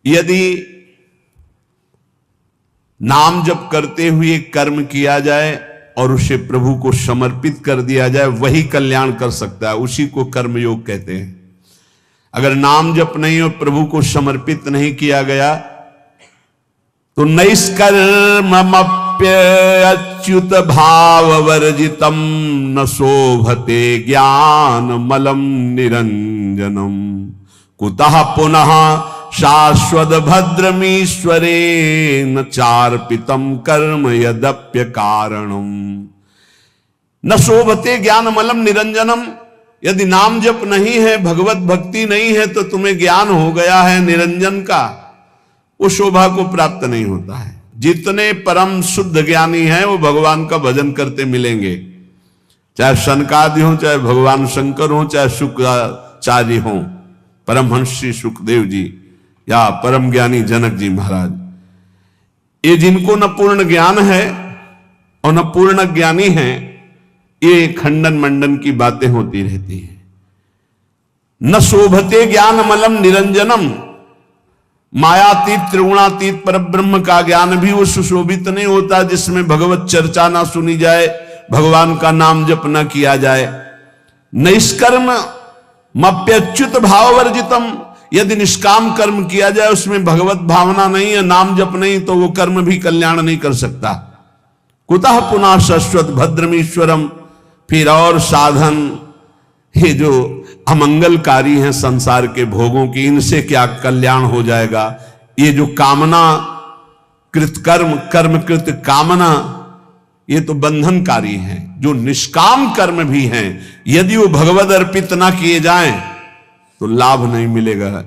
यदि नाम जप करते हुए कर्म किया जाए और उसे प्रभु को समर्पित कर दिया जाए, वही कल्याण कर सकता है, उसी को कर्मयोग कहते हैं। अगर नाम जप नहीं और प्रभु को समर्पित नहीं किया गया तो नैष्कर्मप्यच्युत भाव वर्जितम न शोभते ज्ञान मलम निरंजनम कुतः पुनः शाश्वत भद्रमीश्वरे न चार्पितम कर्म यद्यप्य कारणम। न शोभते ज्ञान मलम निरंजनम। यदि नाम जप नहीं है, भगवत भक्ति नहीं है, तो तुम्हें ज्ञान हो गया है निरंजन का, वो शोभा को प्राप्त नहीं होता है। जितने परम शुद्ध ज्ञानी हैं वो भगवान का भजन करते मिलेंगे, चाहे सनकादि हो, चाहे भगवान शंकर हो, चाहे शुक्राचार्य हो, परमहंस श्री सुखदेव जी या परम ज्ञानी जनक जी महाराज। ये जिनको न पूर्ण ज्ञान है और न पूर्ण ज्ञानी है, ये खंडन मंडन की बातें होती रहती हैं। न शोभते ज्ञान मलम निरंजनम। मायातीत त्रिगुणातीत पर ब्रह्म का ज्ञान भी वो सुशोभित नहीं होता जिसमें भगवत चर्चा ना सुनी जाए, भगवान का नाम जप न किया जाए। निष्कर्म मप्यच्युत भाव वर्जितम। यदि निष्काम कर्म किया जाए, उसमें भगवत भावना नहीं है, नाम जप नहीं, तो वो कर्म भी कल्याण नहीं कर सकता। कुतः पुनः शाश्वत भद्रमीश्वरम। फिर और साधन, ये जो अमंगलकारी हैं संसार के भोगों की, इनसे क्या कल्याण हो जाएगा। ये जो कामना कृत कर्म, कर्म कृत कामना, ये तो बंधनकारी हैं। जो निष्काम कर्म भी हैं, यदि वो भगवद अर्पित ना किए जाएं तो लाभ नहीं मिलेगा।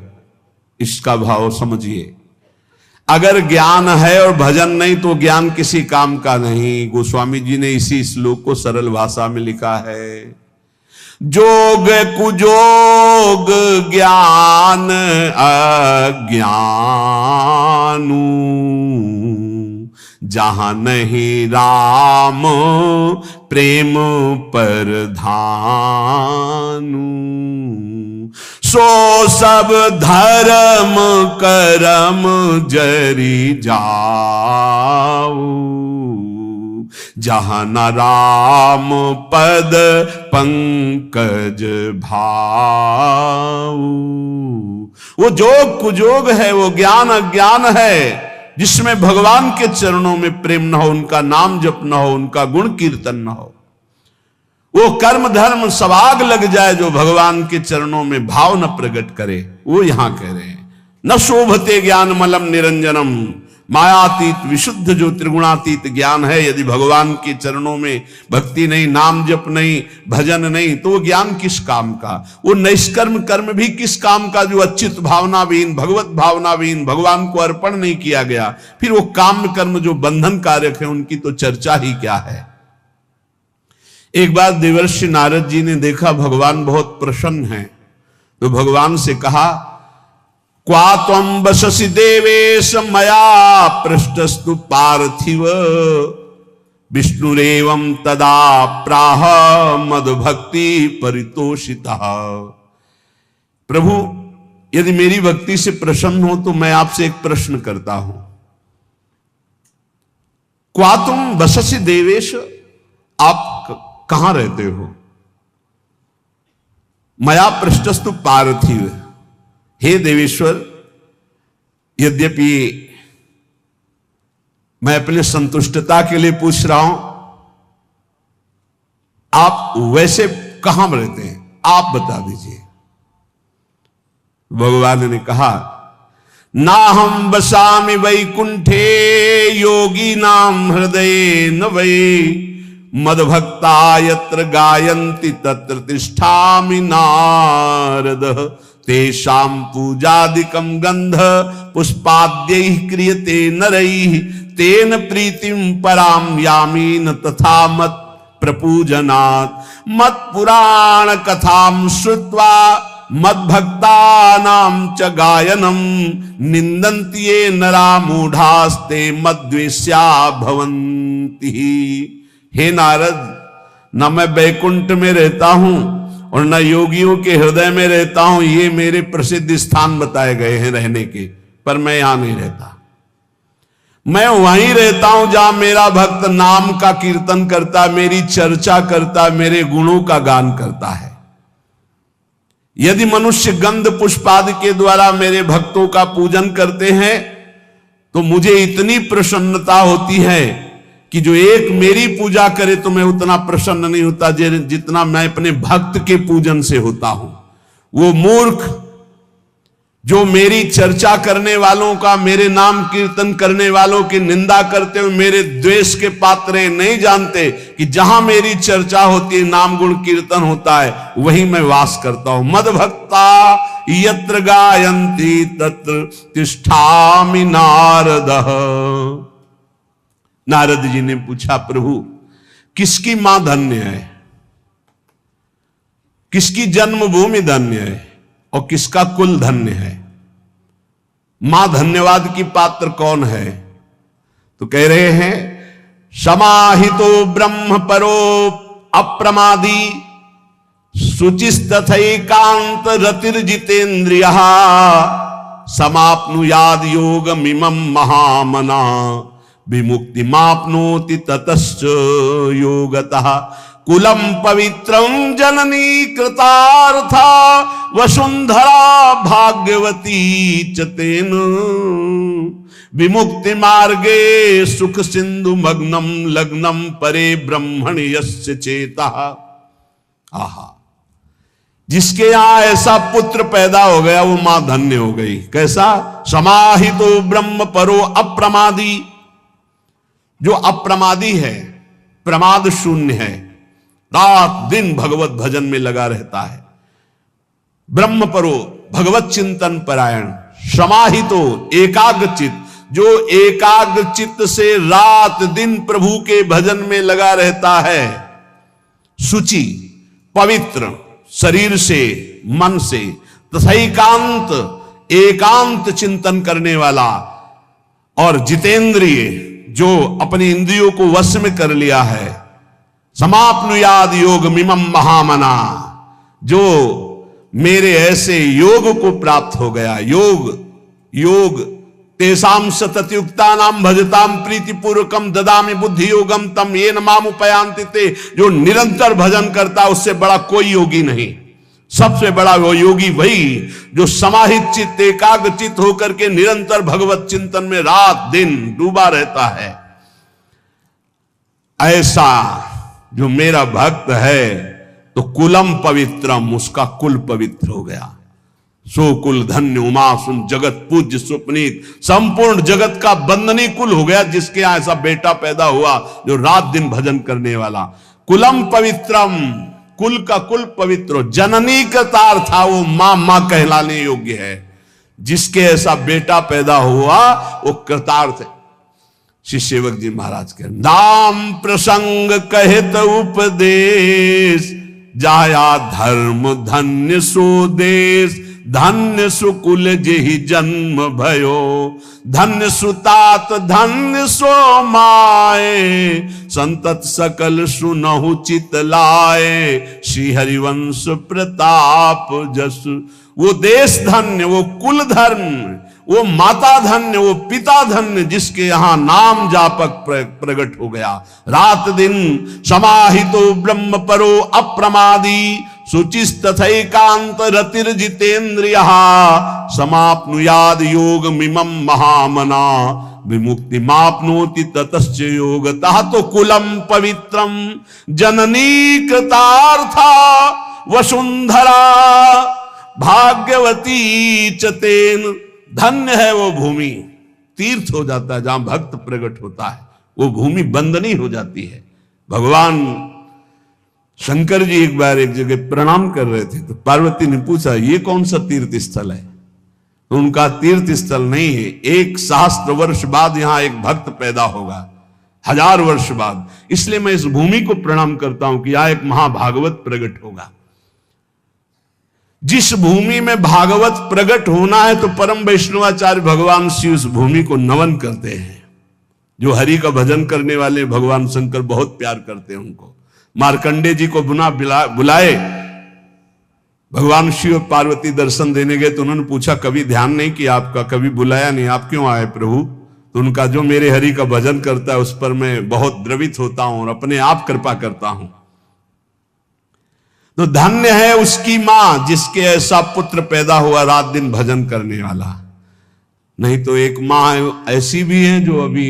इसका भाव समझिए। अगर ज्ञान है और भजन नहीं तो ज्ञान किसी काम का नहीं। गोस्वामी जी ने इसी श्लोक को सरल भाषा में लिखा है। जोग कुजोग ज्ञान अज्ञानू, जहां नहीं राम प्रेम परधानु, सो सब धर्म करम जरी जाऊ, जहां न राम पद पंकज भाऊ। वो जोग कुजोग है, वो ज्ञान अज्ञान है, जिसमें भगवान के चरणों में प्रेम न हो, उनका नाम जप न हो, उनका गुण कीर्तन न हो। वो कर्म धर्म सवाग लग जाए जो भगवान के चरणों में भाव न प्रकट करे, वो यहां कह रहे हैं। न शोभते ज्ञान मलम निरंजनम। मायातीत विशुद्ध जो त्रिगुणातीत ज्ञान है, यदि भगवान के चरणों में भक्ति नहीं, नाम जप नहीं, भजन नहीं, तो वो ज्ञान किस काम का। वो निष्कर्म कर्म भी किस काम का, जो अच्युत भावनाविहीन, भगवत भावनाविहीन, भगवान को अर्पण नहीं किया गया। फिर वो काम कर्म जो बंधन कारक है, उनकी तो चर्चा ही क्या है। एक बार देवर्षि नारद जी ने देखा भगवान बहुत प्रसन्न हैं, तो भगवान से कहा, क्वा त्वं वससि देवेश मया पृष्ठस्तु पार्थिव, विष्णुरेवं तदा प्राह मद्भक्ति परितोषितः। प्रभु, यदि मेरी भक्ति से प्रसन्न हो तो मैं आपसे एक प्रश्न करता हूं। क्वा तुम वससि देवेश, आप कहां रहते हो। मया पृष्ठस्तु पार्थिव, हे देवेश्वर, यद्यपि मैं अपने संतुष्टता के लिए पूछ रहा हूं, आप वैसे कहां रहते हैं, आप बता दीजिए। भगवान ने कहा, ना हम बसामि वैकुंठे योगी नाम हृदय न वै, मद्भक्ता यत्र गायन्ति तत्र तिष्ठामि नारद, तेषां पूजादिकं गंध पुष्पाद्यैः क्रियते नरैः, तेन प्रीतिं परां यामि न तथा मत् प्रपूजनात्। मत् पुराण कथां श्रुत्वा मद्भक्तानां च गायनं, निन्दन्ति ये नरा मूढ़ास्ते मद्वेष्या भवन्ति। हे नारद, न मैं बैकुंठ में रहता हूं और न योगियों के हृदय में रहता हूं। ये मेरे प्रसिद्ध स्थान बताए गए हैं रहने के, पर मैं यहां नहीं रहता। मैं वहीं रहता हूं जहां मेरा भक्त नाम का कीर्तन करता, मेरी चर्चा करता, मेरे गुणों का गान करता है। यदि मनुष्य गंध पुष्पादि के द्वारा मेरे भक्तों का पूजन करते हैं तो मुझे इतनी प्रसन्नता होती है कि जो एक मेरी पूजा करे तो मैं उतना प्रसन्न नहीं होता जितना मैं अपने भक्त के पूजन से होता हूं। वो मूर्ख जो मेरी चर्चा करने वालों का, मेरे नाम कीर्तन करने वालों की निंदा करते हुए मेरे द्वेष के पात्र नहीं जानते कि जहां मेरी चर्चा होती है, नाम गुण कीर्तन होता है, वहीं मैं वास करता हूं। मद भक्ता यत्र गायन्ति तत्र तिष्ठामि नारदः। नारद जी ने पूछा, प्रभु किसकी मां धन्य है, किसकी जन्मभूमि धन्य है और किसका कुल धन्य है? मां धन्यवाद की पात्र कौन है? तो कह रहे हैं, समाहितो ब्रह्म परो अप्रमादी शुचिस्तथैकांत रतिर्जितेन्द्रियः समाप्नुयाद योगमिमं महामना विमुक्तिमाप्नोति ततश्च योगतः। कुलम पवित्रम जननी कृतार्था वसुंधरा भाग्यवती च तेन विमुक्ति मार्गे सुख सिंधु मग्नम लग्नम परे ब्रह्मण यस्य चेतः। आहा, जिसके यहां ऐसा पुत्र पैदा हो गया वो मां धन्य हो गई। कैसा? समाहितो ब्रह्म परो अप्रमादी, जो अप्रमादी है, प्रमाद शून्य है, रात दिन भगवत भजन में लगा रहता है। ब्रह्म परो, भगवत चिंतन परायण। समाहितो, एकाग्रचित, जो एकाग्रचित से रात दिन प्रभु के भजन में लगा रहता है। शुचि, पवित्र, शरीर से मन से। तथैकांत, एकांत चिंतन करने वाला। और जितेंद्रिय, जो अपनी इंद्रियों को वश में कर लिया है। समाप्नुयाद योग मिमम महामना, जो मेरे ऐसे योग को प्राप्त हो गया। योग तेसाम सततयुक्ता नाम भजताम प्रीतिपूर्वकम ददामि बुद्धि योगम तम येन माम उपयांति ते। जो निरंतर भजन करता उससे बड़ा कोई योगी नहीं। सबसे बड़ा वो योगी वही जो समाहित चित्त, एकाग्र चित्त होकर के निरंतर भगवत चिंतन में रात दिन डूबा रहता है। ऐसा जो मेरा भक्त है तो कुलम पवित्रम, उसका कुल पवित्र हो गया। सो कुल धन्य उमासुन जगत पूज्य सुपनीत, संपूर्ण जगत का बंदनी कुल हो गया जिसके यहां ऐसा बेटा पैदा हुआ जो रात दिन भजन करने वाला। कुलम पवित्रम, कुल का कुल पवित्र। जननी कृतार था, वो मां कहलाने योग्य है। जिसके ऐसा बेटा पैदा हुआ वो कृतार्थ है। श्री सेवक जी महाराज के नाम प्रसंग कहत उपदेश, जाया धर्म धन्य सो देश। धन्य सुकुल जेहि जन्म भयो, धन्य सुतात धन्य सो माए। संतत सकल सुनहु चित लाए, श्री हरिवंश प्रताप जस। वो देश धन्य, वो कुल धर्म, वो माता धन्य, वो पिता धन्य, जिसके यहां नाम जापक प्रकट हो गया। रात दिन समाहितो ब्रह्म परो अप्रमादी, शुचिस्तथैकांत रतिर्जितेन्द्रियः समाप्नुयाद योग मिमं महामना विमुक्ति माप्नोति ततश्च योगतः। तो कुलम पवित्रम जननी कृतार्था वसुंधरा भाग्यवती च तेन। धन्य है वो भूमि, तीर्थ हो जाता है जहां भक्त प्रकट होता है। वो भूमि बंदनी हो जाती है। भगवान शंकर जी एक बार एक जगह प्रणाम कर रहे थे तो पार्वती ने पूछा, ये कौन सा तीर्थ स्थल है? तो उनका तीर्थ स्थल नहीं है, 1 सहस्त्र वर्ष बाद यहां एक भक्त पैदा होगा, 1000 वर्ष बाद। इसलिए मैं इस भूमि को प्रणाम करता हूं कि यहां एक महाभागवत प्रकट होगा। जिस भूमि में भागवत प्रकट होना है तो परम वैष्णवाचार्य भगवान शिव उस भूमि को नमन करते हैं। जो हरि का भजन करने वाले भगवान शंकर बहुत प्यार करते हैं उनको। मार्कंडे जी को बुलाए भगवान शिव और पार्वती दर्शन देने गए तो उन्होंने पूछा, कभी ध्यान नहीं किया आपका, कभी बुलाया नहीं, आप क्यों आए प्रभु? तो उनका, जो मेरे हरि का भजन करता है उस पर मैं बहुत द्रवित होता हूं और अपने आप कृपा करता हूं। तो धन्य है उसकी मां जिसके ऐसा पुत्र पैदा हुआ रात दिन भजन करने वाला। नहीं तो एक मां ऐसी भी है जो अभी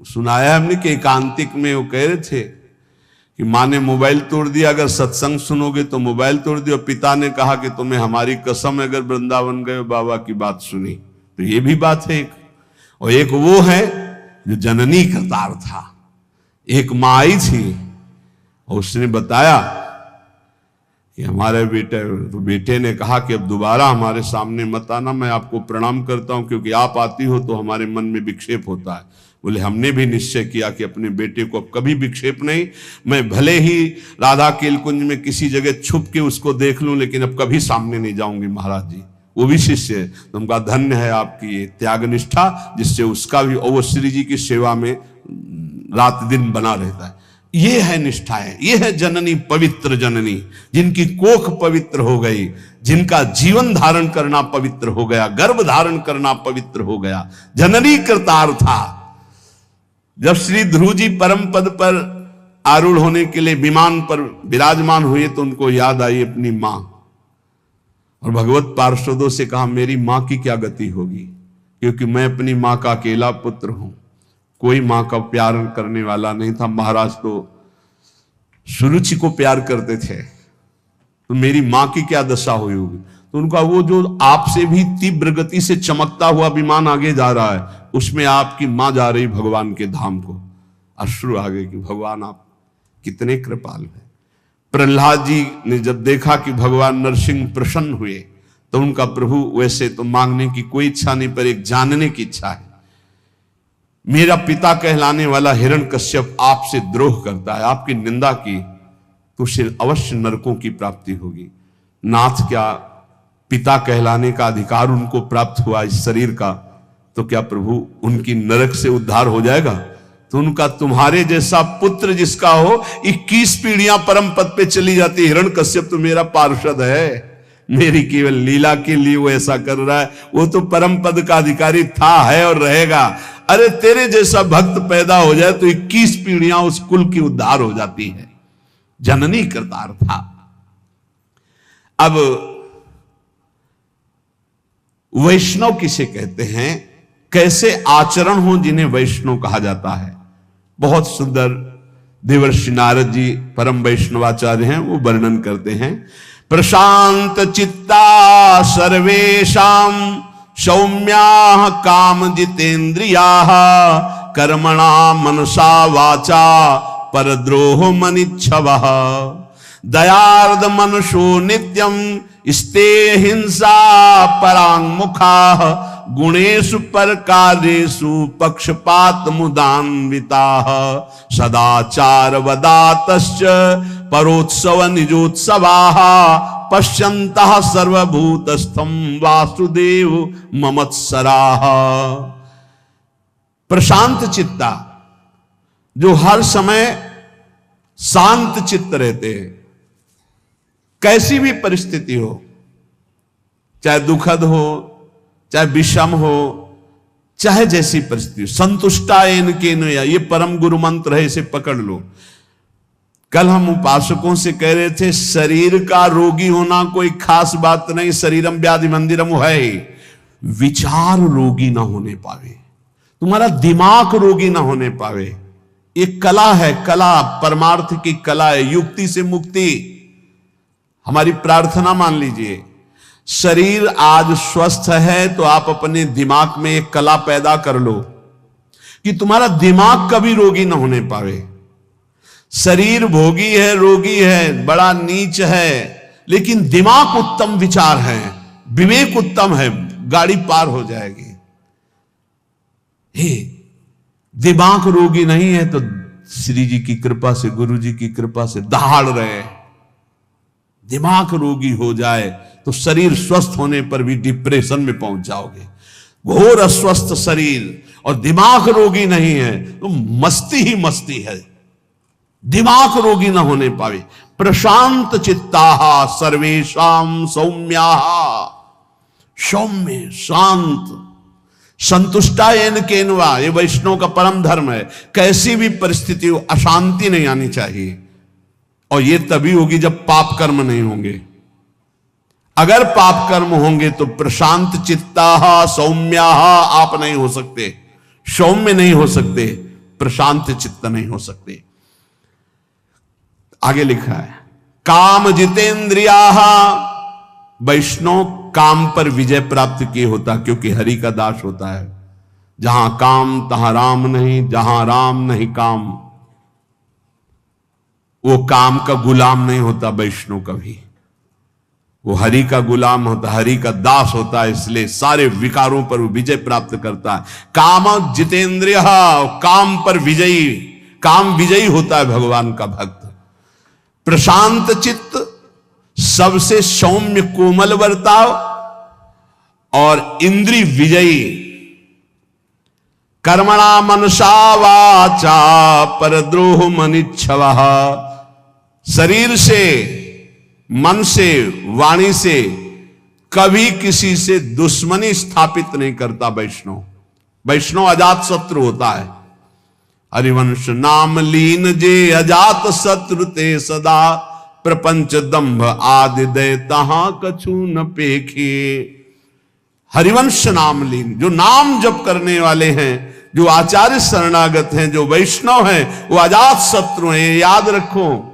सुनाया हमने कि एकांतिक में वो कह रहे थे कि मां ने मोबाइल तोड़ दिया, अगर सत्संग सुनोगे तो मोबाइल तोड़ दिया। पिता ने कहा कि तुम्हें हमारी कसम है, अगर वृंदावन गए बाबा की बात सुनी। तो ये भी बात है एक। और एक वो है जो जननी करतार था, एक मां आई थी और उसने बताया कि हमारे बेटे, तो बेटे ने कहा कि अब दोबारा हमारे सामने मत आना, मैं आपको प्रणाम करता हूं क्योंकि आप आती हो तो हमारे मन में विक्षेप होता है। बोले हमने भी निश्चय किया कि अपने बेटे को अब कभी विक्षेप नहीं, मैं भले ही राधा केल कुंज में किसी जगह छुप के उसको देख लूं लेकिन अब कभी सामने नहीं जाऊंगी महाराज जी। वो भी शिष्य है, तो उनका धन्य है आपकी ये त्याग निष्ठा जिससे उसका भी, और वो श्री जी की सेवा में रात दिन बना रहता है। ये है निष्ठाएं, ये है जननी, पवित्र जननी जिनकी कोख पवित्र हो गई, जिनका जीवन धारण करना पवित्र हो गया, गर्भ धारण करना पवित्र हो गया। जननी करतार था। जब श्री ध्रुव जी परम पद पर आरूढ़ होने के लिए विमान पर विराजमान हुए तो उनको याद आई अपनी मां, और भगवत पार्षदों से कहा मेरी मां की क्या गति होगी, क्योंकि मैं अपनी मां का अकेला पुत्र हूं, कोई मां का प्यार करने वाला नहीं था। महाराज तो सुरुचि को प्यार करते थे, तो मेरी मां की क्या दशा हुई होगी। तो उनका, वो जो आपसे भी तीव्र गति से चमकता हुआ विमान आगे जा रहा है उसमें आपकी मां जा रही भगवान के धाम को। अश्रु आ गए कि भगवान आप कितने कृपालु हैं। प्रहलाद जी ने जब देखा कि भगवान नरसिंह प्रसन्न हुए तो उनका, प्रभु वैसे तो मांगने की कोई इच्छा नहीं पर एक जानने की इच्छा है, मेरा पिता कहलाने वाला हिरण्यकश्यप आपसे द्रोह करता है, आपकी निंदा की तो उसे अवश्य नरकों की प्राप्ति होगी। नाथ, क्या पिता कहलाने का अधिकार उनको प्राप्त हुआ इस शरीर का, तो क्या प्रभु उनकी नरक से उद्धार हो जाएगा? तो उनका, तुम्हारे जैसा पुत्र जिसका हो 21 पीढ़ियां परम पद पे चली जाती। हिरण्यकश्यप तो मेरा पार्षद है, मेरी केवल लीला के लिए वो ऐसा कर रहा है, वो तो परम पद का अधिकारी था, है और रहेगा। अरे तेरे जैसा भक्त पैदा हो जाए तो 21 पीढ़ियां उस कुल की उद्धार हो जाती है। जननी करतार था। अब वैष्णव किसे कहते हैं, कैसे आचरण हो जिन्हें वैष्णव कहा जाता है, बहुत सुंदर देवर्षि नारद जी परम वैष्णवाचार्य हैं, वो वर्णन करते हैं। प्रशांत चित्ता सर्वेषां सौम्या काम जितेन्द्रिया कर्मणा मनसा वाचा परद्रोह मनिच्छवः दयार्द मनुषो नित्यम स्ते हिंसा परांगमुखा गुणेषु परकारेषु पक्षपात मुदान्विता सदाचार वदातश्च परोत्सव निजोत्सवाः पश्यन्तः सर्वभूतस्थं वासुदेव ममत्सराः। प्रशांत चित्ता, जो हर समय शांत चित्त रहते हैं, कैसी भी परिस्थिति हो, चाहे दुखद हो, चाहे विषम हो, चाहे जैसी परिस्थिति, संतुष्टायेन केन, ये परम गुरु मंत्र है, इसे पकड़ लो। कल हम उपासकों से कह रहे थे, शरीर का रोगी होना कोई खास बात नहीं, शरीरम व्याधि मंदिरम है, विचार रोगी ना होने पावे, तुम्हारा दिमाग रोगी ना होने पावे। एक कला है, कला परमार्थ की कला है, युक्ति से मुक्ति। हमारी प्रार्थना मान लीजिए, शरीर आज स्वस्थ है तो आप अपने दिमाग में एक कला पैदा कर लो कि तुम्हारा दिमाग कभी रोगी ना होने पावे। शरीर भोगी है, रोगी है, बड़ा नीच है, लेकिन दिमाग उत्तम विचार है, विवेक उत्तम है, गाड़ी पार हो जाएगी। हे, दिमाग रोगी नहीं है तो श्री जी की कृपा से, गुरु जी की कृपा से दहाड़ रहे। दिमाग रोगी हो जाए तो शरीर स्वस्थ होने पर भी डिप्रेशन में पहुंच जाओगे। घोर अस्वस्थ शरीर और दिमाग रोगी नहीं है तो मस्ती ही मस्ती है। दिमाग रोगी न होने पावे। प्रशांत चित्ता सर्वेशम सौम्या, सौम्य शांत, संतुष्टायन केनवा, ये वैष्णव का परम धर्म है। कैसी भी परिस्थिति हो अशांति नहीं आनी चाहिए, और ये तभी होगी जब पाप कर्म नहीं होंगे। अगर पाप कर्म होंगे तो प्रशांत चित्ता सौम्या आप नहीं हो सकते, सौम्य नहीं हो सकते, प्रशांत चित्त नहीं हो सकते। आगे लिखा है काम जितेंद्रिया, वैष्णव काम पर विजय प्राप्त किए होता, क्योंकि हरि का दास होता है। जहां काम तहां राम नहीं, जहां राम नहीं काम। वो काम का गुलाम नहीं होता वैष्णव कभी, वो हरि का गुलाम होता, हरि का दास होता है, इसलिए सारे विकारों पर वो विजय प्राप्त करता है। काम जितेंद्रिय, काम पर विजयी, काम विजयी होता है भगवान का भक्त। प्रशांत चित्त, सबसे सौम्य कोमल बर्ताव, और इंद्रिय विजयी। कर्मणा मनसा वाचा परद्रोह मनिच्छवः, शरीर से, मन से, वाणी से कभी किसी से दुश्मनी स्थापित नहीं करता वैष्णव। वैष्णव अजात शत्रु होता है। हरिवंश नाम लीन जे अजात शत्रु ते सदा, प्रपंच दंभ आदि दय तहां कछु न पेखे। हरिवंश नाम लीन, जो नाम जप करने वाले हैं, जो आचार्य शरणागत हैं, जो वैष्णव हैं, वो अजात शत्रु हैं। याद रखो,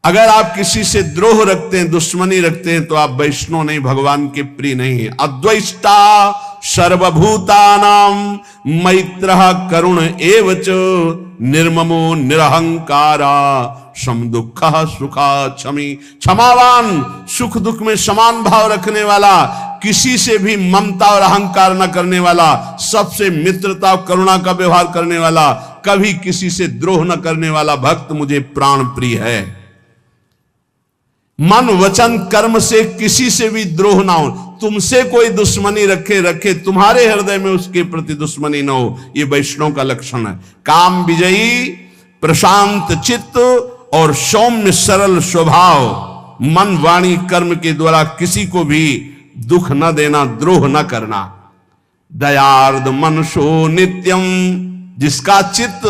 अगर आप किसी से द्रोह रखते हैं, दुश्मनी रखते हैं, तो आप वैष्णव नहीं, भगवान के प्रिय नहीं है। अद्वैष्टा सर्वभूतानां मैत्रः करुण एवच, निर्ममो निरहंकारा सम दुःखः सुखा क्षमी। क्षमावान, सुख दुख में समान भाव रखने वाला, किसी से भी ममता और अहंकार न करने वाला, सबसे मित्रता और करुणा का व्यवहार करने वाला, कभी किसी से द्रोह न करने वाला भक्त मुझे प्राण प्रिय है। मन वचन कर्म से किसी से भी द्रोह ना हो। तुमसे कोई दुश्मनी रखे, तुम्हारे हृदय में उसके प्रति दुश्मनी ना हो, ये वैष्णव का लक्षण है। काम विजयी, प्रशांत चित्त और सौम्य सरल स्वभाव, मन वाणी कर्म के द्वारा किसी को भी दुख न देना, द्रोह न करना। दयार्द मनुष्यो नित्यम, जिसका चित्त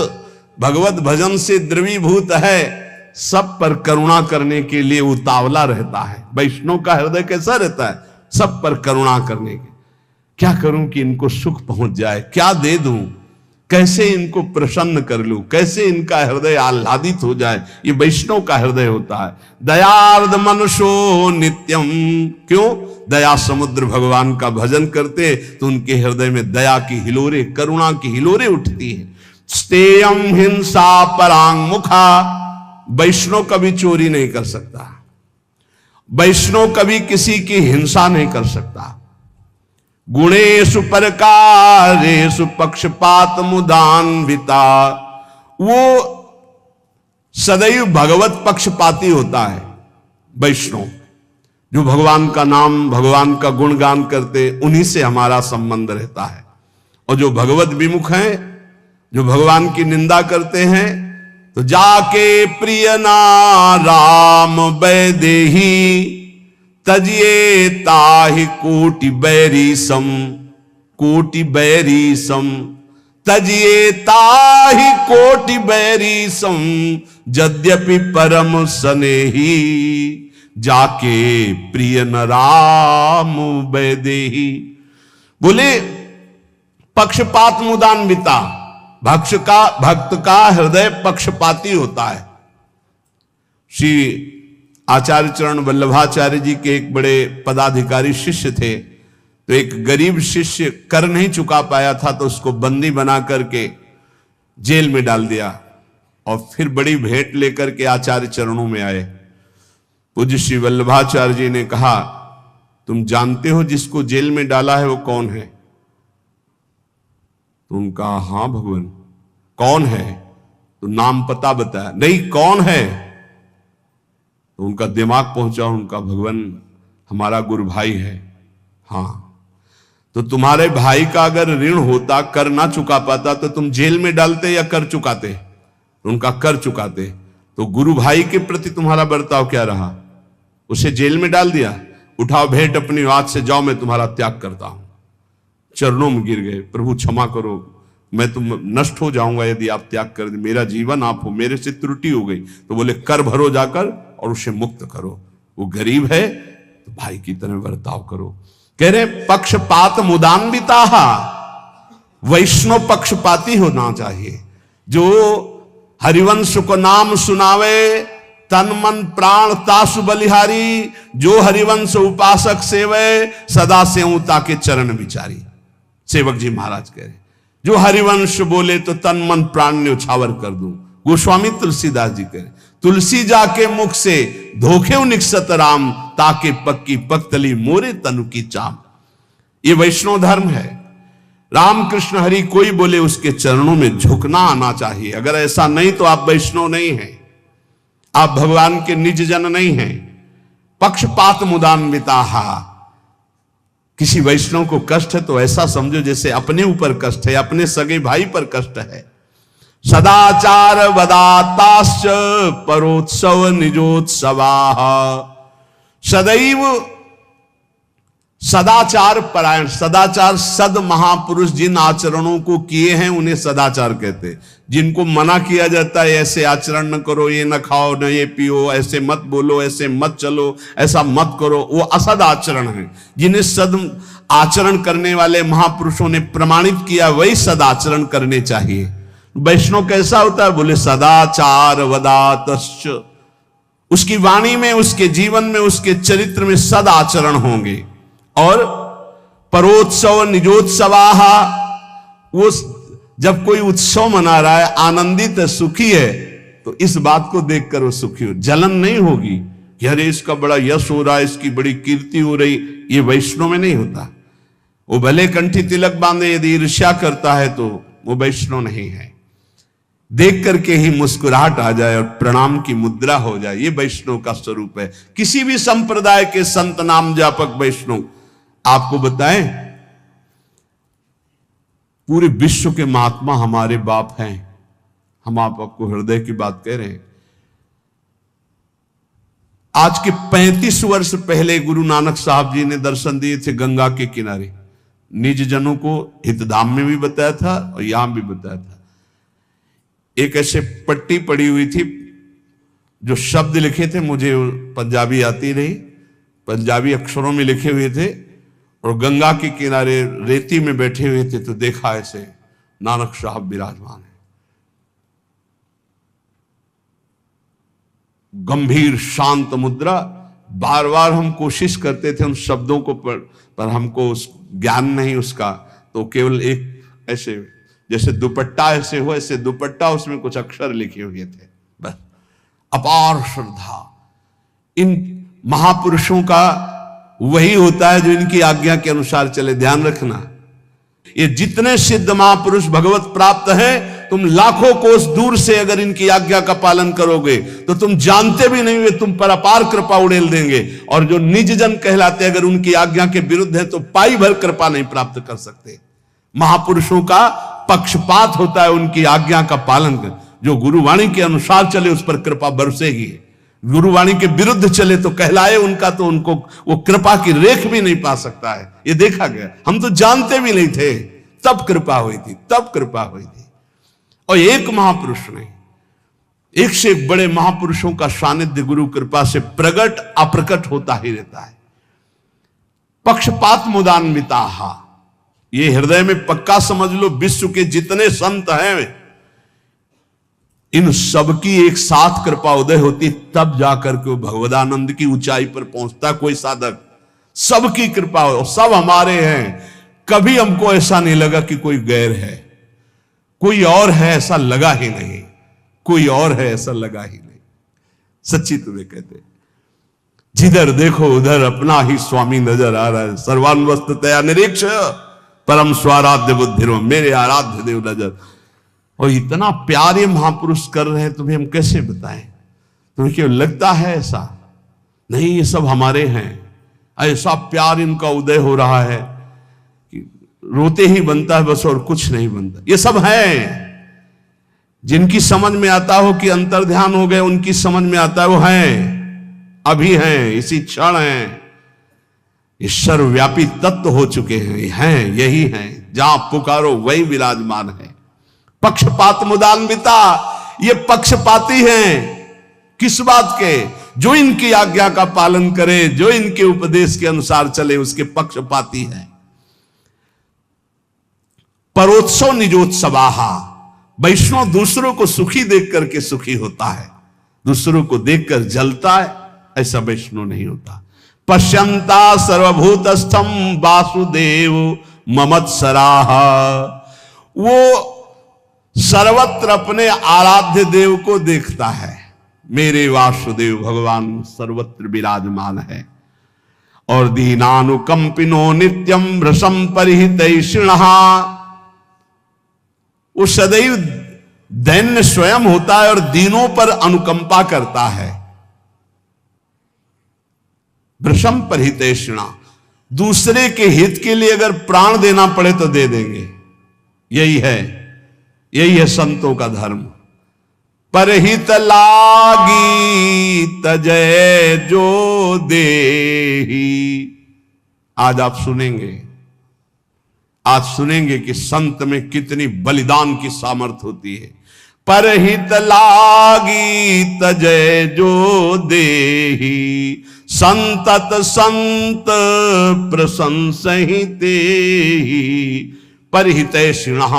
भगवत भजन से द्रवीभूत है, सब पर करुणा करने के लिए उतावला रहता है। वैष्णव का हृदय कैसा रहता है? सब पर करुणा करने के। क्या करूं कि इनको सुख पहुंच जाए, क्या दे दूं, कैसे इनको प्रसन्न कर लूं, कैसे इनका हृदय आह्लादित हो जाए, ये वैष्णव का हृदय होता है। दयार्द मनुष्यो नित्यम, क्यों? दया समुद्र भगवान का भजन करते तो उनके हृदय में दया की हिलोरे, करुणा की हिलोरे उठती है। स्तेयम हिंसा परांग मुखा, वैष्णव कभी चोरी नहीं कर सकता, वैष्णव कभी किसी की हिंसा नहीं कर सकता। गुणेषु परकारेषु पक्षपात मुदान्विता, वो सदैव भगवत पक्षपाती होता है वैष्णव। जो भगवान का नाम, भगवान का गुणगान करते, उन्हीं से हमारा संबंध रहता है। और जो भगवत विमुख हैं, जो भगवान की निंदा करते हैं, तो जाके प्रिय ना राम वैदेही, तजिए ताहि कोटि बैरी सम, कोटि बैरी सम, तजिए ताहि कोटि बैरी सम, यद्यपि परम स्नेही, जाके प्रिय न राम वैदेही। बोले पक्षपात मुदान्विता, भक्त का हृदय पक्षपाती होता है। श्री आचार्य चरण वल्लभाचार्य जी के एक बड़े पदाधिकारी शिष्य थे, तो एक गरीब शिष्य कर नहीं चुका पाया था, तो उसको बंदी बना करके जेल में डाल दिया, और फिर बड़ी भेंट लेकर के आचार्य चरणों में आए। पूज्य श्री वल्लभाचार्य जी ने कहा, तुम जानते हो जिसको जेल में डाला है वो कौन है? तो उनका हाँ भगवान। कौन है? तो नाम पता बताया। नहीं, कौन है? तो उनका दिमाग पहुंचा, उनका भगवान हमारा गुरु भाई है। हाँ, तो तुम्हारे भाई का अगर ऋण होता, कर ना चुका पाता, तो तुम जेल में डालते या कर चुकाते? तो उनका कर चुकाते। तो गुरु भाई के प्रति तुम्हारा बर्ताव क्या रहा? उसे जेल में डाल दिया, उठाओ भेंट अपनी, आज से जाओ मैं तुम्हारा त्याग करता हूं। चरणों में गिर गए, प्रभु क्षमा करो, मैं तुम नष्ट हो जाऊंगा यदि आप त्याग कर दे, मेरा जीवन आप हो, मेरे से त्रुटि हो गई। तो बोले कर भरो जाकर और उसे मुक्त करो, वो गरीब है तो भाई की तरह बर्ताव करो। कह रहे पक्षपात मुदान्विता, वैष्णव पक्षपाती होना चाहिए, जो हरिवंश को नाम सुनावे, तन मन प्राण तासु बलिहारी, जो हरिवंश उपासक सेवे, सदा सेवता के चरण विचारी। सेवक जी महाराज कह रहे जो हरिवंश बोले तो तन मन प्राण ने उछावर कर दूं। गोस्वामी तुलसीदास जी कह रहे तुलसी जाके मुख से धोखे निकसत राम, ताके पक्की पक्तली मोरे तनु की चाम। ये वैष्णव धर्म है। राम कृष्ण हरि कोई बोले उसके चरणों में झुकना आना चाहिए। अगर ऐसा नहीं तो आप वैष्णव नहीं हैं, आप भगवान के निज जन नहीं हैं। पक्षपात मुदान्विता, किसी वैष्णव को कष्ट है तो ऐसा समझो जैसे अपने ऊपर कष्ट है, अपने सगे भाई पर कष्ट है। सदाचार वदाताश्च परोत्सव निजोत्सवा, सदैव सदाचार परायण, सदाचार सद महापुरुष जिन आचरणों को किए हैं उन्हें सदाचार कहते हैं। जिनको मना किया जाता है ऐसे आचरण न करो, ये न खाओ न ये पियो, ऐसे मत बोलो, ऐसे मत चलो, ऐसा मत करो, वो असद आचरण है। जिन्हें सद आचरण करने वाले महापुरुषों ने प्रमाणित किया वही सदाचरण करने चाहिए। वैष्णव कैसा होता है? बोले सदाचार वदातश्च, उसकी वाणी में, उसके जीवन में, उसके चरित्र में सदाचरण होंगे। और परोत्सव निजोत्सवाहा, वो जब कोई उत्सव मना रहा है, आनंदित है, सुखी है, तो इस बात को देखकर वो सुखी हो, जलन नहीं होगी कि अरे इसका बड़ा यश हो रहा है, इसकी बड़ी कीर्ति हो रही। ये वैष्णव में नहीं होता। वो भले कंठी तिलक बांधे, यदि ईर्ष्या करता है तो वो वैष्णव नहीं है। देख करके ही मुस्कुराहट आ जाए और प्रणाम की मुद्रा हो जाए, ये वैष्णव का स्वरूप है। किसी भी संप्रदाय के संत नाम जापक वैष्णव आपको बताएं, पूरे विश्व के महात्मा हमारे बाप हैं। हम आपको हृदय की बात कह रहे हैं। आज के 35 वर्ष पहले गुरु नानक साहब जी ने दर्शन दिए थे गंगा के किनारे। निज जनों को हितधाम में भी बताया था और यहां भी बताया था। एक ऐसे पट्टी पड़ी हुई थी जो शब्द लिखे थे, मुझे पंजाबी आती नहीं, पंजाबी अक्षरों में लिखे हुए थे, और गंगा के किनारे रेती में बैठे हुए थे। तो देखा ऐसे नानक साहब विराजमान है, गंभीर शांत मुद्रा। बार बार हम कोशिश करते थे उन शब्दों को पर हमको ज्ञान नहीं उसका, तो केवल एक ऐसे जैसे दुपट्टा ऐसे हो, ऐसे दुपट्टा, उसमें कुछ अक्षर लिखे हुए थे बस। अपार श्रद्धा। इन महापुरुषों का वही होता है जो इनकी आज्ञा के अनुसार चले। ध्यान रखना, ये जितने सिद्ध महापुरुष भगवत प्राप्त हैं, तुम लाखों कोस दूर से अगर इनकी आज्ञा का पालन करोगे तो तुम जानते भी नहीं वे तुम पर अपार कृपा उड़ेल देंगे। और जो निज जन कहलाते अगर उनकी आज्ञा के विरुद्ध है तो पाई भर कृपा नहीं प्राप्त कर सकते। महापुरुषों का पक्षपात होता है, उनकी आज्ञा का पालन कर। जो गुरुवाणी के अनुसार चले उस पर कृपा बरसेगी, गुरुवाणी के विरुद्ध चले तो कहलाए उनका, तो उनको वो कृपा की रेख भी नहीं पा सकता है। ये देखा गया, हम तो जानते भी नहीं थे, तब कृपा हुई थी, तब कृपा हुई थी। और एक महापुरुष नहीं, एक से एक बड़े महापुरुषों का सानिध्य गुरु कृपा से प्रकट अप्रकट होता ही रहता है। पक्षपात मुदान्विता, ये हृदय में पक्का समझ लो। विश्व के जितने संत हैं इन सबकी एक साथ कृपा उदय होती, तब जाकर के वो भगवदानंद की ऊंचाई पर पहुंचता कोई साधक। सबकी कृपा हो, सब हमारे हैं। कभी हमको ऐसा नहीं लगा कि कोई गैर है, कोई और है ऐसा लगा ही नहीं, कोई और है ऐसा लगा ही नहीं। सच्ची तुम्हें कहते, जिधर देखो उधर अपना ही स्वामी नजर आ रहा है। सर्वान्वस्ततया निरीक्ष परम स्वाराध्य बुद्धिरो, मेरे आराध्य देव नजर। और इतना प्यार ये महापुरुष कर रहे हैं, तुम्हें हम कैसे बताएं? तुम्हें क्यों लगता है ऐसा? नहीं, ये सब हमारे हैं। ऐसा प्यार इनका उदय हो रहा है कि रोते ही बनता है बस, और कुछ नहीं बनता। ये सब हैं जिनकी समझ में आता हो कि अंतर्ध्यान हो गए, उनकी समझ में आता है वो हैं, अभी हैं, इसी क्षण हैं, ये सर्वव्यापी तत्व हो चुके हैं, यही हैं, जहां पुकारो वही विराजमान है। पक्षपात मुदान्विता, ये पक्षपाती हैं। किस बात के? जो इनकी आज्ञा का पालन करे, जो इनके उपदेश के अनुसार चले, उसके पक्षपाती है। परोत्सव निजोत्सवाहा, वैष्णव दूसरों को सुखी देख करके सुखी होता है, दूसरों को देखकर जलता है, ऐसा वैष्णव नहीं होता। पश्यंता सर्वभूतस्थम वासुदेव ममत्सराः, वो सर्वत्र अपने आराध्य देव को देखता है। मेरे वासुदेव भगवान सर्वत्र विराजमान है। और दीनानुकंपिनो नित्यम रसम परिहितैषिणः, वो सदैव दैन्य स्वयं होता है और दीनों पर अनुकंपा करता है। भ्रशम परिहितैषिणः, दूसरे के हित के लिए अगर प्राण देना पड़े तो दे देंगे। यही है संतों का धर्म। परहित लागी तजय जो देही, आज आप सुनेंगे कि संत में कितनी बलिदान की सामर्थ्य होती है। परहित लागी तजय जो देही, संतत संत प्रशंसहिते ही। परहितैषिणः,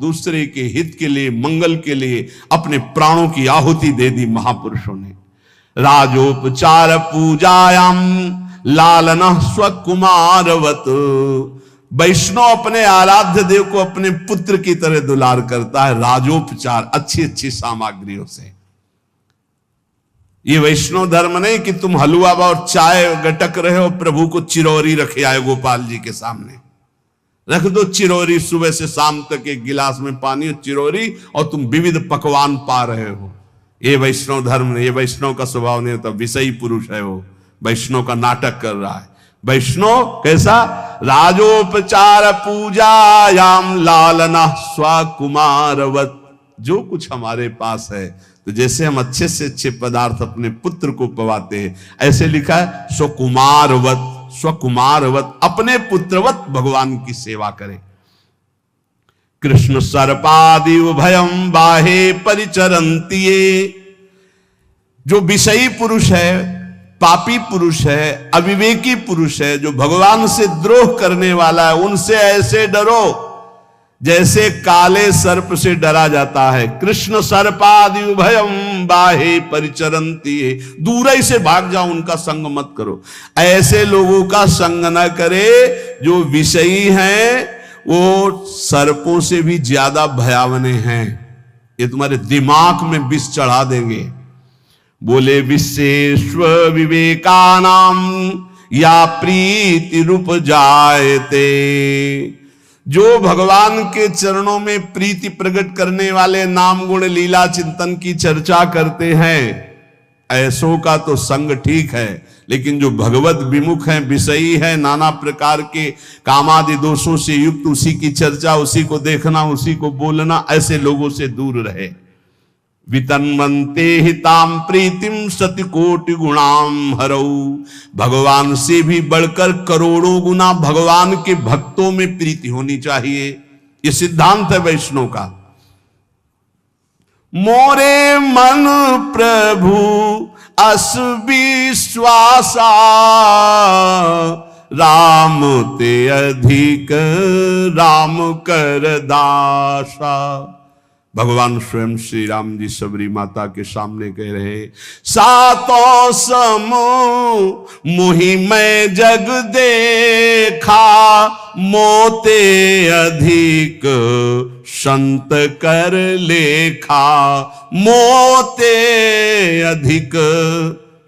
दूसरे के हित के लिए, मंगल के लिए अपने प्राणों की आहुति दे दी महापुरुषों ने। राजोपचार पूजायाम लालनः स्वकुमारवत, वैष्णव अपने आराध्य देव को अपने पुत्र की तरह दुलार करता है। राजोपचार, अच्छी अच्छी सामग्रियों से। ये वैष्णव धर्म नहीं कि तुम हलवा और चाय गटक रहे हो, प्रभु को चिरौरी रखे आए गोपाल जी के सामने। रख दो चिरौरी, सुबह से शाम तक एक गिलास में पानी और चिरौरी, और तुम विविध पकवान पा रहे हो। ये वैष्णव धर्म नहीं, ये वैष्णव का स्वभाव नहीं होता। विषयी पुरुष है वो, वैष्णव का नाटक कर रहा है। वैष्णव कैसा? राजोपचार पूजायाम लालना स्वकुमारवत, जो कुछ हमारे पास है, तो जैसे हम अच्छे से अच्छे पदार्थ अपने पुत्र को पवाते हैं, ऐसे लिखा है स्वकुमारवत, स्वकुमारवत, अपने पुत्रवत भगवान की सेवा करें। कृष्ण सर्पादि उभयम बाहे परिचरंती, जो विषयी पुरुष है, पापी पुरुष है, अविवेकी पुरुष है, जो भगवान से द्रोह करने वाला है, उनसे ऐसे डरो जैसे काले सर्प से डरा जाता है। कृष्ण सर्पादि उभयम बाहे परिचरंती, दूर ही से भाग जाओ, उनका संग मत करो। ऐसे लोगों का संग न करे जो विषयी हैं, वो सर्पों से भी ज्यादा भयावने हैं। ये तुम्हारे दिमाग में विष चढ़ा देंगे। बोले विशेष्व विवेकानाम या प्रीति रूप जायते, जो भगवान के चरणों में प्रीति प्रकट करने वाले नाम गुण लीला चिंतन की चर्चा करते हैं, ऐसों का तो संग ठीक है। लेकिन जो भगवत विमुख हैं, विषयी हैं, नाना प्रकार के कामादि दोषों से युक्त, उसी की चर्चा, उसी को देखना, उसी को बोलना, ऐसे लोगों से दूर रहे। वितन्वन्ते हिताम प्रीतिम सतिकोटि गुणाम हरऊ, भगवान से भी बढ़कर करोड़ों गुना भगवान के भक्तों में प्रीति होनी चाहिए। ये सिद्धांत है वैष्णव का। मोरे मन प्रभु अस विश्वासा, राम ते अधिक राम कर दासा। भगवान स्वयं श्री राम जी सबरी माता के सामने कह रहे, सातों समूह मुहि मैं जग देखा, मोते अधिक संत कर लेखा, मोते अधिक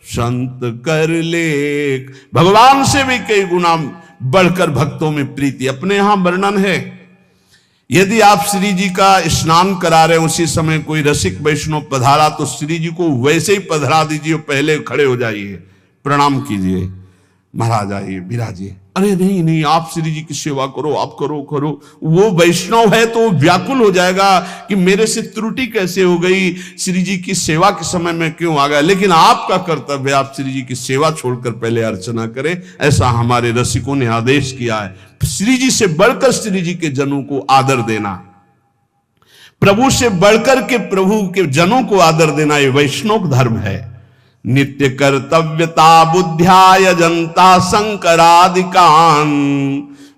संत कर लेख। भगवान से भी कई गुना बढ़कर भक्तों में प्रीति। अपने यहां वर्णन है, यदि आप श्री जी का स्नान करा रहे हैं, उसी समय कोई रसिक वैष्णव पधारा, तो श्री जी को वैसे ही पधरा दीजिए, पहले खड़े हो जाइए, प्रणाम कीजिए, महाराज आइए, विराजिए, अरे नहीं नहीं, आप श्री जी की सेवा करो, आप करो करो। वो वैष्णव है तो व्याकुल हो जाएगा कि मेरे से त्रुटि कैसे हो गई, श्री जी की सेवा के समय में क्यों आ गया। लेकिन आपका कर्तव्य है, आप श्री जी की सेवा छोड़कर पहले अर्चना करें। ऐसा हमारे रसिकों ने आदेश किया है। श्री जी से बढ़कर श्री जी के जनों को आदर देना, प्रभु से बढ़कर के प्रभु के जनों को आदर देना, ये वैष्णव धर्म है। नित्य कर्तव्यता बुद्ध्याय जनता शंकरादिकान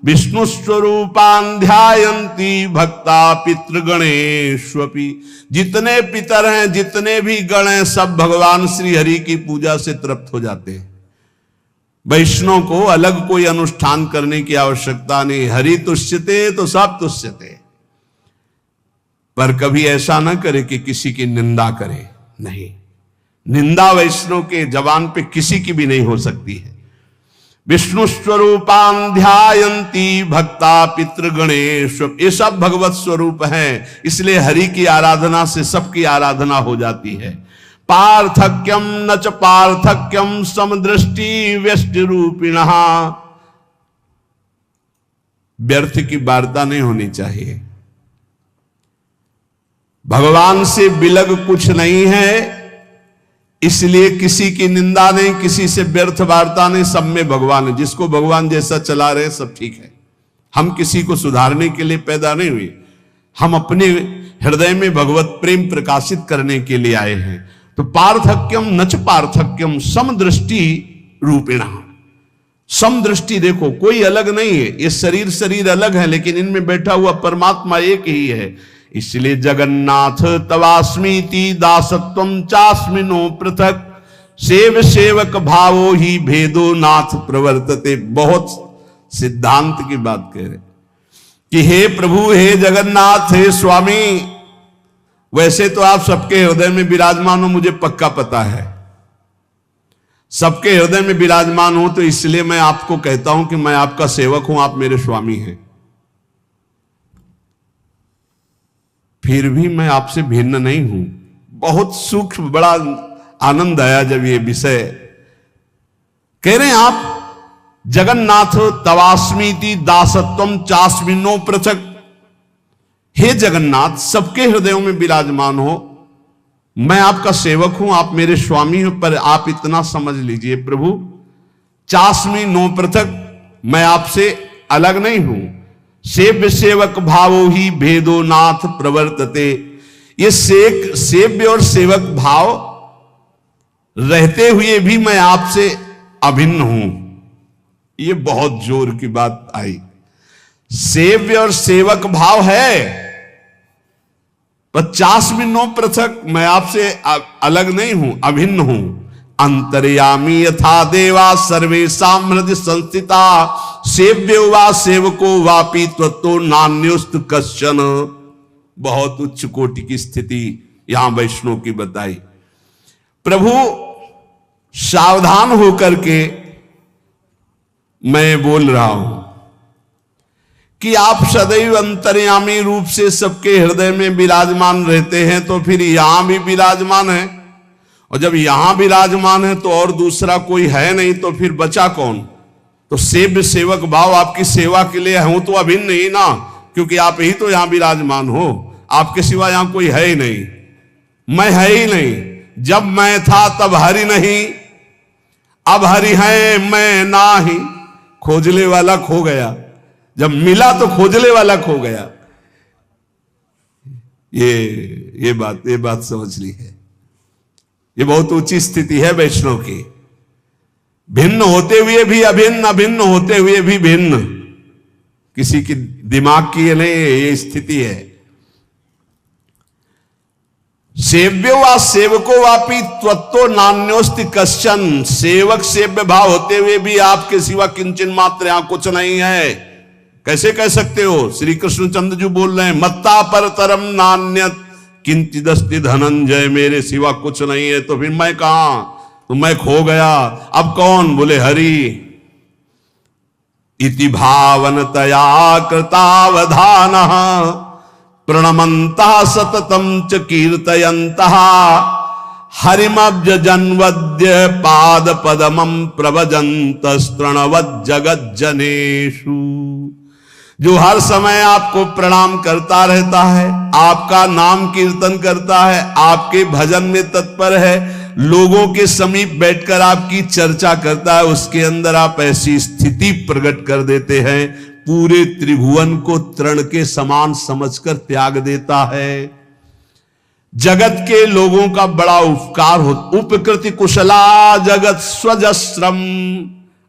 विष्णु स्वरूपान ध्यायन्ति भक्ता पितृगणेष्वपि। जितने पितर हैं, जितने भी गण हैं, सब भगवान श्री हरि की पूजा से तृप्त हो जाते हैं। वैष्णव को अलग कोई अनुष्ठान करने की आवश्यकता नहीं। हरि तुष्यते तो सब तुष्यते। पर कभी ऐसा ना करे कि किसी की निंदा करे, नहीं। निंदा वैष्णव के जबान पे किसी की भी नहीं हो सकती है। विष्णु स्वरूपान ध्यायन्ति भक्ता पितृगणेश, ये सब भगवत स्वरूप हैं। इसलिए हरि की आराधना से सबकी आराधना हो जाती है। पार्थक्यम न च पार्थक्यम समदृष्टि व्यष्टि रूपिणः। व्यर्थ की वार्ता नहीं होनी चाहिए। भगवान से बिलग कुछ नहीं है, इसलिए किसी की निंदा नहीं, किसी से व्यर्थ वार्ता नहीं। सब में भगवान है। जिसको भगवान जैसा चला रहे सब ठीक है। हम किसी को सुधारने के लिए पैदा नहीं हुए, हम अपने हृदय में भगवत प्रेम प्रकाशित करने के लिए आए हैं। तो पार्थक्यम नच पार्थक्यम समदृष्टि रूपिणः। समदृष्टि देखो, कोई अलग नहीं है। ये शरीर अलग है, लेकिन इनमें बैठा हुआ परमात्मा एक ही है। इसलिए जगन्नाथ तवास्मीति दासत्वम चास्मिनो पृथक सेव सेवक भावो ही भेदो नाथ प्रवर्तते। बहुत सिद्धांत की बात कह रहे कि हे प्रभु, हे जगन्नाथ, हे स्वामी, वैसे तो आप सबके हृदय में विराजमान हो, मुझे पक्का पता है। सबके हृदय में विराजमान हो, तो इसलिए मैं आपको कहता हूं कि मैं आपका सेवक हूं, आप मेरे स्वामी हैं। फिर भी मैं आपसे भिन्न नहीं हूं। बहुत सूक्ष्म, बड़ा आनंद आया जब ये विषय कह रहे हैं आप। जगन्नाथ तवास्मीति दासत्वम चास्मिनो पृथक। हे जगन्नाथ, सबके हृदयों में विराजमान हो, मैं आपका सेवक हूं, आप मेरे स्वामी हो। पर आप इतना समझ लीजिए प्रभु, चास्मिनो पृथक, मैं आपसे अलग नहीं हूं। सेव्य सेवक भावो ही भेदो नाथ प्रवर्तते। ये सेव्य और सेवक भाव रहते हुए भी मैं आपसे अभिन्न हूं। ये बहुत जोर की बात आई। सेव्य और सेवक भाव है, 50 मिनों पृथक, मैं आपसे अलग नहीं हूं, अभिन्न हूं। अंतर्यामी यथा देवा सर्वेषां हृदि संस्थिता सेव्यो वा सेवको वापि त्वत्तो नान्योस्त कश्चन। बहुत उच्च कोटि की स्थिति यहां वैष्णव की बताई। प्रभु सावधान होकर के मैं बोल रहा हूं कि आप सदैव अंतर्यामी रूप से सबके हृदय में विराजमान रहते हैं, तो फिर यहां भी विराजमान है। और जब यहां विराजमान है तो और दूसरा कोई है नहीं, तो फिर बचा कौन? तो सेव्य सेवक भाव आपकी सेवा के लिए हूं तो अभिन्न ही ना, क्योंकि आप ही तो यहां विराजमान हो। आपके सिवा यहां कोई है ही नहीं, मैं है ही नहीं। जब मैं था तब हरि नहीं, अब हरि है मैं नाही। खोजले वाला खो गया, जब मिला तो खोजले वाला खो गया। ये बात समझ ली है। ये बहुत ऊंची स्थिति है वैष्णव की। भिन्न होते हुए भी अभिन्न, अभिन्न होते हुए भी भिन्न। किसी की दिमाग की ये नहीं, ये स्थिति है। सेव्यो वा सेवको वापि त्वत्तो नान्योस्ति कश्चन। सेवक सेव्य भाव होते हुए भी आपके सिवा किंचन मात्र यहां कुछ नहीं है। कैसे कह सकते हो? श्री कृष्णचंद्र जी बोल रहे हैं, मत्ता पर तरम नान्यत किंचिदस्ति धनंजय, मेरे सिवा कुछ नहीं है। तो फिर मैं कहां? तो मैं खो गया। अब कौन? बोले हरि। इति भावनतया कृतावधानः प्रणमन्तः सततं च कीर्तयन्तः हरिमब्ज जन्वद्य पाद पदमं प्रभजंत स्तृणवत् जगत जनेषु। जो हर समय आपको प्रणाम करता रहता है, आपका नाम कीर्तन करता है, आपके भजन में तत्पर है, लोगों के समीप बैठकर आपकी चर्चा करता है, उसके अंदर आप ऐसी स्थिति प्रकट कर देते हैं, पूरे त्रिभुवन को तृण के समान समझकर त्याग देता है। जगत के लोगों का बड़ा उपकार हो, उपकृति कुशला जगत स्वजस्रम।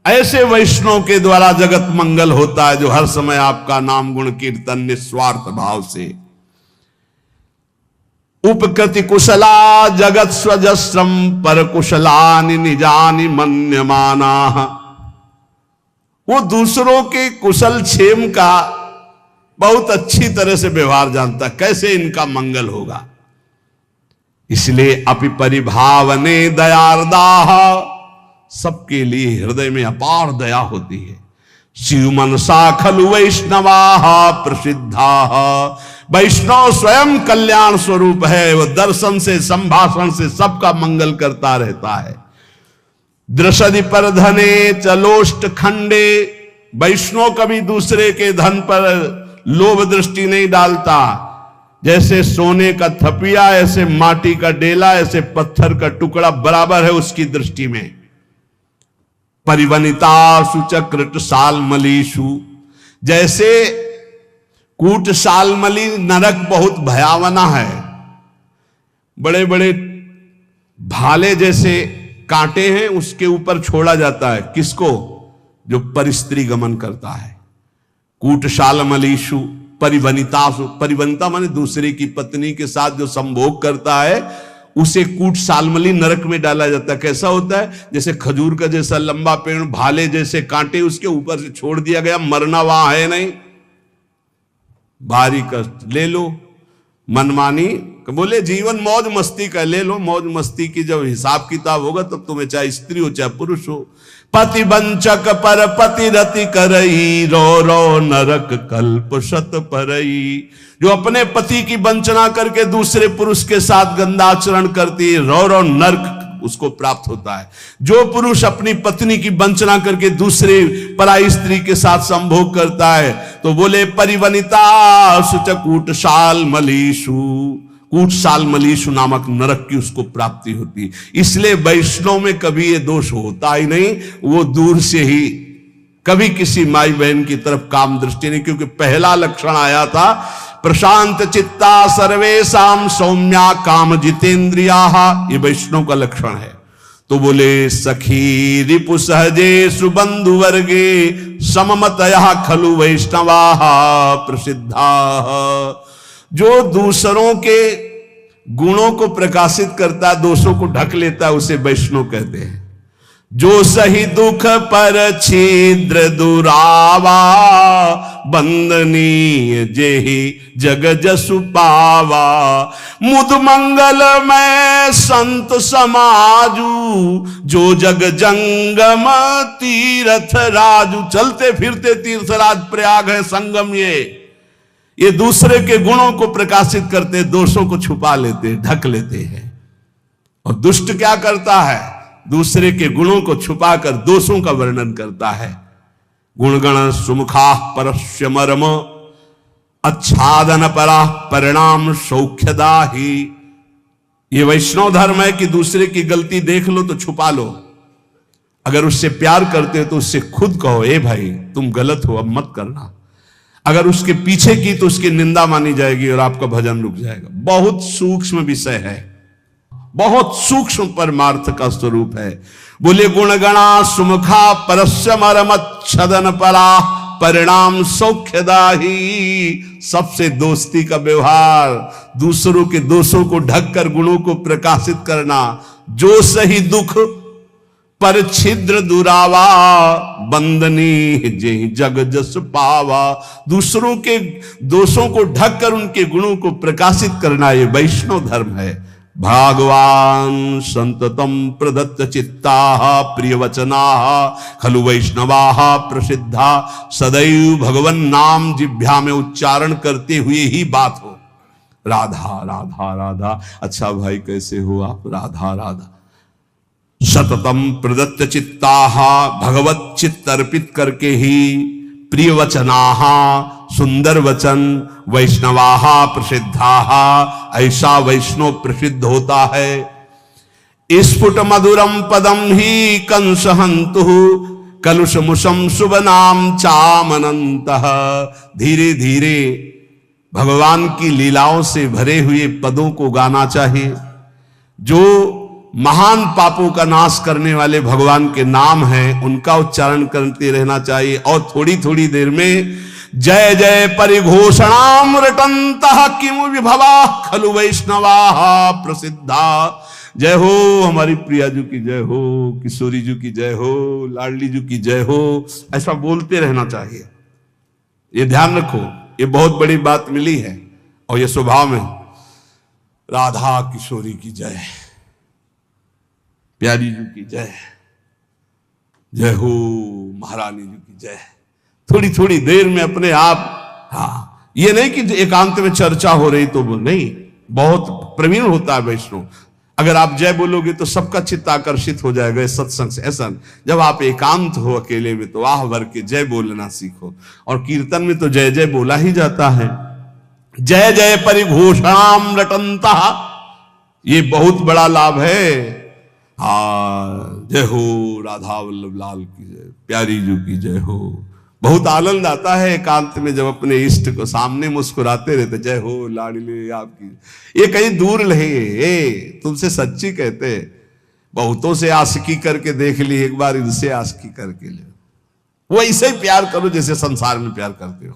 ऐसे वैष्णव के द्वारा जगत मंगल होता है, जो हर समय आपका नाम गुण कीर्तन निस्वार्थ भाव से। उपकृति कुशला जगत स्वजस्रम पर कुशलानि निजानि मन्यमाना। वो दूसरों के कुशल क्षेम का बहुत अच्छी तरह से व्यवहार जानता, कैसे इनका मंगल होगा। इसलिए अपि परिभावने दयार्दाः, सबके लिए हृदय में अपार दया होती है। शिव मनसा खलु वैष्णवाः प्रसिद्धाः। वैष्णव स्वयं कल्याण स्वरूप है, वह दर्शन से संभाषण से सबका मंगल करता रहता है। दृषदि पर धने चलोष्ट खंडे। वैष्णव कभी दूसरे के धन पर लोभ दृष्टि नहीं डालता। जैसे सोने का थपिया, ऐसे माटी का डेला, ऐसे पत्थर का टुकड़ा बराबर है उसकी दृष्टि में। परिवनिता सुचक्रट सालमलीषु। जैसे कूट सालमली नरक बहुत भयावना है, बड़े बड़े भाले जैसे कांटे हैं, उसके ऊपर छोड़ा जाता है किसको? जो परिस्त्री गमन करता है। कूट सालमलीषु परिवनितासु। परिवनिता माने दूसरे की पत्नी के साथ जो संभोग करता है, उसे कूट सालमली नरक में डाला जाता है। कैसा होता है? जैसे खजूर का जैसा लंबा पेड़, भाले जैसे कांटे उसके ऊपर से छोड़ दिया गया, मरना वहां है नहीं। भारी कष्ट ले लो, मनमानी बोले जीवन मौज मस्ती का ले लो। मौज मस्ती की जब हिसाब किताब होगा तब तुम्हें चाहे स्त्री हो चाहे पुरुष हो। पति वंचक पर पति रति करई, रो रो नरक कल्प शत परई। जो अपने पति की वंचना करके दूसरे पुरुष के साथ गंदा आचरण करती है, रो रो नरक उसको प्राप्त होता है। जो पुरुष अपनी पत्नी की वंचना करके दूसरे पराई स्त्री के साथ संभोग करता है, तो बोले परिवनिता सुचकूट साल मलीषु। कूट साल मलीषु नामक नरक की उसको प्राप्ति होती है। इसलिए वैष्णव में कभी ये दोष होता ही नहीं, वो दूर से ही कभी किसी माई बहन की तरफ काम दृष्टि नहीं। क्योंकि पहला लक्षण आया था प्रशांत चित्ता सर्वेशाम सौम्या काम जितेंद्रिया, ये वैष्णव का लक्षण है। तो बोले सखी रिपु सहजे सुबंधु वर्गे सममतया खलु वैष्णवा प्रसिद्धा। जो दूसरों के गुणों को प्रकाशित करता, दोषों को ढक लेता है, उसे वैष्णव कहते हैं। जो सही दुख पर छिद्र दुरावा, बंदनीय जेहि जग जसु पावा। मुद मंगल में संत समाजू, जो जग जंगम तीर्थ राजू। चलते फिरते तीर्थराज प्रयाग है, संगम ये दूसरे के गुणों को प्रकाशित करते, दोषों को छुपा लेते, ढक लेते हैं। और दुष्ट क्या करता है? दूसरे के गुणों को छुपाकर दोषों का वर्णन करता है। गुणगण सुमुखा परस्य मर्म, अच्छादन परा परिणाम सौख्यदा ही। ये वैष्णव धर्म है कि दूसरे की गलती देख लो तो छुपा लो। अगर उससे प्यार करते हो तो उससे खुद कहो, ए भाई तुम गलत हो, अब मत करना। अगर उसके पीछे की तो उसकी निंदा मानी जाएगी और आपका भजन रुक जाएगा। बहुत सूक्ष्म विषय है, बहुत सूक्ष्म परमार्थ का स्वरूप है। बोले गुणगणा सुमुखा परस्य मरमच्छदन परा परिणाम सौख्यदाही। सबसे दोस्ती का व्यवहार, दूसरों के दोषों को ढककर गुणों को प्रकाशित करना। जो सही दुख पर छिद्र दुरावा, बंदनी जे जग जस पावा। दूसरों के दोषों को ढककर उनके गुणों को प्रकाशित करना, ये वैष्णव धर्म है। भगवान संततम प्रदत्त चित्ता प्रिय वचना खलु वैष्णवा प्रसिद्धा। सदैव भगवन नाम जिह्वा में उच्चारण करते हुए ही बात हो। राधा राधा राधा। अच्छा भाई कैसे हो आप? राधा राधा। सततम प्रदत्त चित्ताहा, भगवत चित्त अर्पित करके ही प्रिय वचनाहा, सुंदर वचन, वैष्णवाहा प्रसिद्धाहा, ऐसा वैष्णव प्रसिद्ध होता है। स्फुट मधुरम पदम ही कंस हंतु, कलुष मुषम शुभ नाम चामनंत। धीरे धीरे भगवान की लीलाओं से भरे हुए पदों को गाना चाहिए। जो महान पापों का नाश करने वाले भगवान के नाम हैं उनका उच्चारण करते रहना चाहिए। और थोड़ी थोड़ी देर में जय जय परिघोषणाम रटंतः किमु विभवा खलु वैष्णवा प्रसिद्धा। जय हो हमारी प्रिया जी की जय हो, किशोरी जी की जय हो, लाडली जी की जय हो, ऐसा बोलते रहना चाहिए। ये ध्यान रखो, ये बहुत बड़ी बात मिली है। और ये स्वभाव में राधा किशोरी की जय, प्यारी जी की जय, जय हो महारानी जी की जय। थोड़ी थोड़ी देर में अपने आप, हाँ ये नहीं कि एकांत में चर्चा हो रही तो नहीं, बहुत प्रवीण होता है वैष्णव। अगर आप जय बोलोगे तो सबका चित्त आकर्षित हो जाएगा इस सत्संग से। ऐसा जब आप एकांत हो अकेले में तो आह भर के जय बोलना सीखो। और कीर्तन में तो जय जय बोला ही जाता है। जय जय परिघोषणाम रटंता, ये बहुत बड़ा लाभ है। हाँ जय हो राधा वल्लभ लाल की जय, प्यारी जी की जय हो। बहुत आनंद आता है एकांत में जब अपने इष्ट को सामने मुस्कुराते रहते, जय हो लाडली आपकी। ये कहीं दूर नहीं, तुमसे सच्ची कहते। बहुतों से आशिकी करके देख ली, एक बार इनसे आशिकी करके ले। वो ऐसे ही प्यार करो जैसे संसार में प्यार करते हो,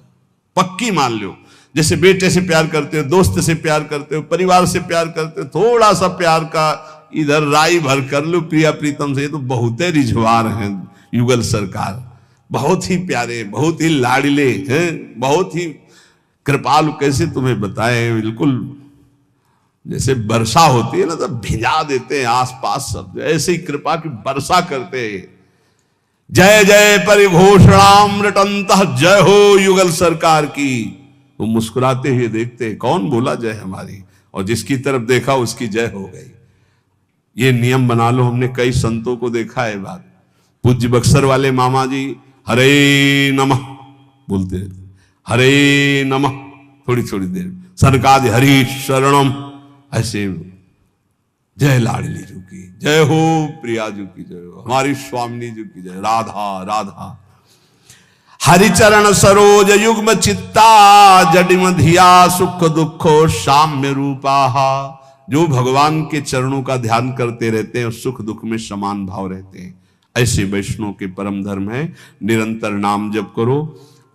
पक्की मान लो। जैसे बेटे से प्यार करते हो, दोस्त से प्यार करते हो, परिवार से प्यार करते हो, थोड़ा सा प्यार का इधर राई भर कर लो प्रिया प्रीतम से। ये तो बहुत ही रिझवार हैं युगल सरकार, बहुत ही प्यारे, बहुत ही लाडले हैं, बहुत ही कृपालु। कैसे तुम्हें बताएं, बिल्कुल जैसे वर्षा होती है ना तो भिजा देते हैं आसपास सब, ऐसे ही कृपा की वर्षा करते हैं। जय जय परिघोषणाम रटंतः, जय हो युगल सरकार की। वो मुस्कुराते हुए देखते हैं, कौन बोला जय हमारी, और जिसकी तरफ देखा उसकी जय हो गई। ये नियम बना लो। हमने कई संतों को देखा है बात। पूज्य बक्सर वाले मामा जी हरे नमः बोलते रहते, हरे नमः, थोड़ी थोड़ी देर सरकार हरि शरणम, ऐसे जय लाडली जी की जय हो, प्रिया जी की जय हो, हमारी स्वामिनी जी की जय, राधा राधा। हरिचरण सरोज युग्म चित्ता, जडिम धिया सुख दुखो साम्य रूपा। जो भगवान के चरणों का ध्यान करते रहते हैं और सुख दुख में समान भाव रहते हैं, ऐसे वैष्णव के परम धर्म है। निरंतर नाम जप करो,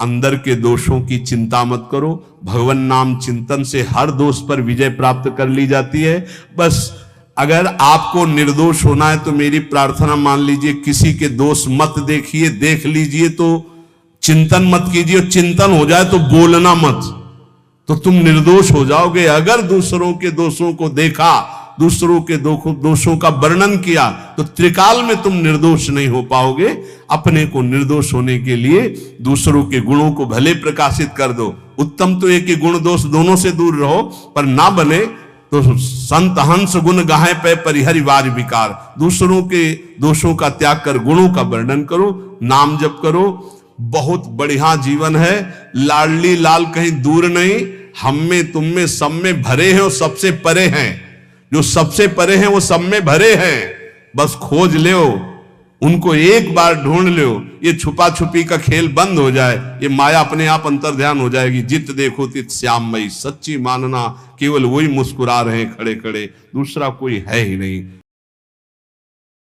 अंदर के दोषों की चिंता मत करो। भगवान नाम चिंतन से हर दोष पर विजय प्राप्त कर ली जाती है। बस अगर आपको निर्दोष होना है तो मेरी प्रार्थना मान लीजिए, किसी के दोष मत देखिए, देख लीजिए तो चिंतन मत कीजिए। चिंतन हो जाए तो बोलना मत, तो तुम निर्दोष हो जाओगे। अगर दूसरों के दोषों को देखा, दूसरों के दोषों का वर्णन किया तो त्रिकाल में तुम निर्दोष नहीं हो पाओगे। अपने को निर्दोष होने के लिए दूसरों के गुणों को भले प्रकाशित कर दो। उत्तम तो एक ही गुण दोष दोनों से दूर रहो, पर ना बने तो संत हंस गुण गाहे पे परिहरि वार विकार। दूसरों के दोषों का त्याग कर गुणों का वर्णन करो, नाम जप करो। बहुत बढ़िया जीवन है। लाडली लाल कहीं दूर नहीं, हम में तुम में सब में भरे हैं और सबसे परे हैं। जो सबसे परे हैं वो सब में भरे हैं। बस खोज लो उनको, एक बार ढूंढ लो, ये छुपा छुपी का खेल बंद हो जाए, ये माया अपने आप अंतर ध्यान हो जाएगी। जित देखो तित श्याममयी, सच्ची मानना केवल वही मुस्कुरा रहे खड़े खड़े, दूसरा कोई है ही नहीं।